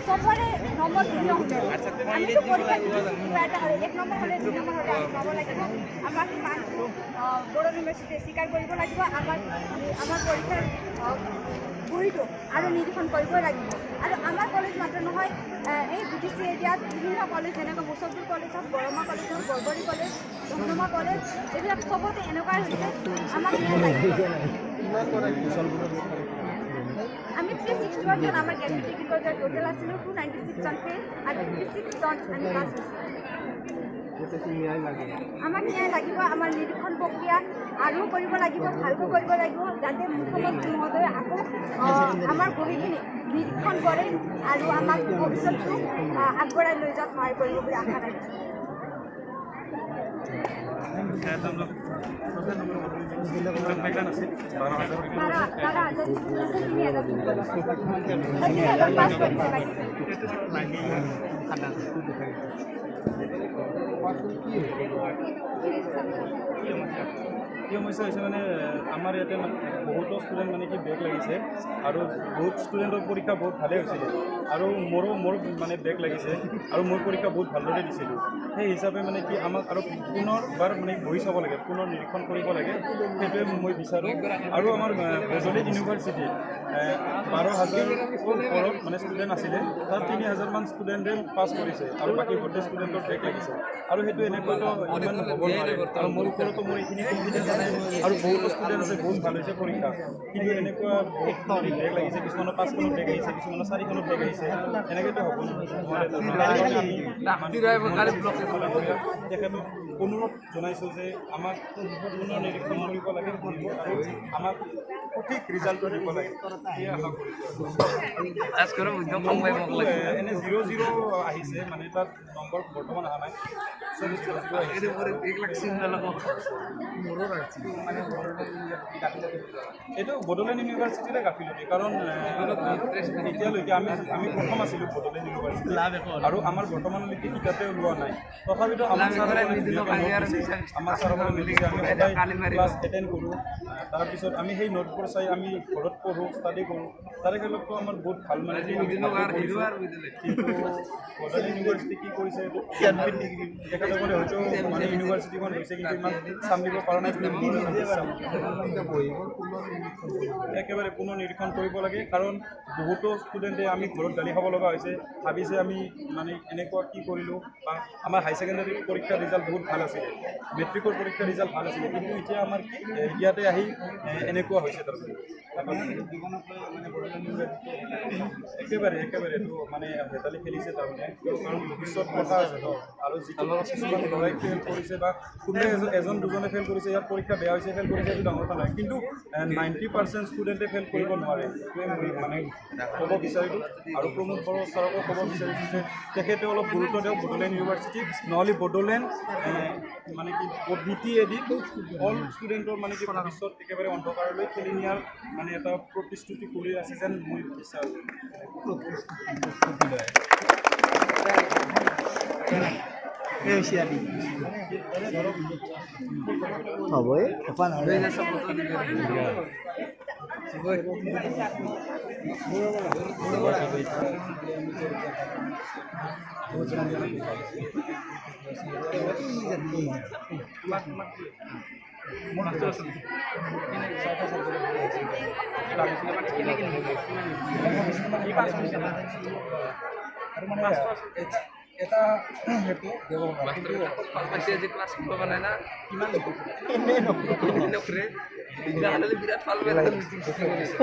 सबरे नम्बर दिलो আমি তো পৰীক্ষা দিছি এক নম্বৰ হলে দুই নম্বৰ হলে পাব লাগিব আমাক মানটো বড়ো ইউনিভাৰ্চিটি স্বীকাৰ কৰিব লাগিব আমাৰ পৰীক্ষাৰ বহিটো আৰু নিৰীক্ষণ কৰিব লাগিব আৰু আমাৰ কলেজ মাত্ৰ নহয় এই বিটিসি এৰিয়াত বিভিন্ন কলেজ যেনেকৈ মুছফদুল কলেজ হওক বৰমা কলেজ হওক বৰবৰী কলেজ ধমধমা কলেজ এইবিলাক চবতে এনেকুৱাই হৈছে আমাক আমি 361 জন আমাৰ গ্ৰেজুৱেট ডিগ্ৰী টোটাল আছিল 296 জন ফেল আৰু 56 জন আমি পাছ আমাক ন্যায় লাগিব আমাৰ নিৰীক্ষণ প্ৰক্ৰিয়া আৰু কৰিব লাগিব ভালকৈ কৰিব লাগিব যাতে মুখ্যমন্ত্ৰী মহোদয়ে আকৌ আমাৰ বহিখিনি নিৰীক্ষণ কৰে আৰু আমাক ভৱিষ্যতটো আগবঢ়াই লৈ যোৱাত সহায় কৰিব বুলি আশা ৰাখিছোঁ কি সমস্যা হৈছে মানে আমাৰ ইয়াতে বহুতো ষ্টুডেণ্ট মানে কি বেক লাগিছে আৰু বহুত ষ্টুডেণ্টৰ পৰীক্ষা বহুত ভালেই হৈছিলে আৰু মোৰ মানে বেক লাগিছে আৰু মোৰ পৰীক্ষা বহুত ভালদৰে দিছিলোঁ সেই হিচাপে মানে কি আমাক আৰু পুনৰবাৰ মানে বহি চাব লাগে পুনৰ নিৰীক্ষণ কৰিব লাগে সেইটোৱে মই বিচাৰোঁ আৰু আমাৰ বজলী ইউনিভাৰ্চিটি 12,000 ওপৰত মানে ষ্টুডেণ্ট আছিলে তাত 3,000মান ষ্টুডেণ্টে পাছ কৰিছে আৰু বাকী গোটেই ষ্টুডেণ্টৰ বেক লাগিছে আৰু সেইটো এনেকুৱাতো ইমান হ'ব নোৱাৰে আৰু মোৰ ওপৰতো মোৰ এইখিনি কনফিডেঞ্চ আছে আৰু বহুতো ষ্টুডেণ্ট আছে বহুত ভাল হৈছে পৰীক্ষা কিন্তু এনেকুৱা বহুত বেক লাগিছে কিছুমানৰ 5খনত বেক আহিছে কিছুমানৰ 4খনত বেক আহিছে এনেকৈতো হ'ব নোৱাৰে তেখেতক অনুৰোধ জনাইছোঁ যে আমাক পুনৰ নিৰীক্ষণ কৰিব লাগে আৰু আমাক সঠিক ৰিজাল্টটো দিব লাগে এনে 0-0 আহিছে মানে তাত নম্বৰ বৰ্তমান অহা নাই এইটো বড়োলেণ্ড ইউনিভাৰ্চিটিৰে গাফিলতি কাৰণ এতিয়ালৈকে আমি প্ৰথম আছিলোঁ বড়োলেণ্ড ইউনিভাৰ্চিটি আৰু আমাৰ বৰ্তমানলৈকে কিতাপে ওলোৱা নাই তথাপিতো আমাৰ ছাৰসকলে মিলিছে আমি সদায় ক্লাছ এটেণ্ড কৰোঁ তাৰপিছত আমি সেই নোটবোৰ চাই আমি ঘৰত পঢ়োঁ ষ্টাডি কৰোঁ তাৰে ক্ষেত্ৰতো আমাৰ বহুত ভাল মানে কিন্তু বড়োলেণ্ড ইউনিভাৰ্চিটি কি কৰিছে তেখেতসকলে হয়তো মানে ইউনিভাৰ্চিটিখন হৈছে কিন্তু ইমান চামিব পৰা নাই একেবাৰে পুনৰ নিৰীক্ষণ কৰিব লাগে কাৰণ বহুতো ষ্টুডেণ্টে আমি ঘৰত গালি খাব লগা হৈছে ভাবিছে আমি মানে এনেকুৱা কি কৰিলোঁ বা আমাৰ হাই ছেকেণ্ডেৰী পৰীক্ষাৰ ৰিজাল্ট বহুত ভাল আছিলে মেট্ৰিকৰ পৰীক্ষাৰ ৰিজাল্ট ভাল আছিলে কিন্তু এতিয়া আমাৰ ইয়াতে আহি এনেকুৱা হৈছে তাৰপিছত একেবাৰে এইটো মানে ভেটালি খেলিছে তাৰমানে কাৰণ ভৱিষ্যত কথা আছে ন আৰু যিটো কিছুমান ল'ৰাই ফেইল কৰিছে বা কোনোবাই এজন দুজনে ফেইল কৰিছে ইয়াত পৰীক্ষা বেয়া হৈছে ফেইল কৰিছে এইটো ডাঙৰ কথা নহয় কিন্তু 90% ষ্টুডেণ্টে ফেইল কৰিব নোৱাৰে এইটোৱে মই মানে ক'ব বিচাৰিলোঁ আৰু প্ৰমোদ বড়ো ছাৰকো ক'ব বিচাৰিছোঁ যে তেখেতে অলপ গুৰুত্ব দিয়ক বড়োলেণ্ড ইউনিভাৰ্চিটি নহ'লে বড়োলেণ্ড মানে কি পদ্ধতিয়েদি অল ষ্টুডেণ্টৰ মানে কি ভৱিষ্যত একেবাৰে অন্ধকাৰলৈ ঠেলি নিয়াৰ মানে এটা প্ৰতিশ্ৰুতি কৰি আছে যেন মই বিচাৰোঁ হ'বই এটা হেতু ক্লাছ কৰিব নাই না কিমান নকৰে তেতিয়াহ'লে বিৰাট ভাল বেয়া মিটিং চিটিং কৰিছে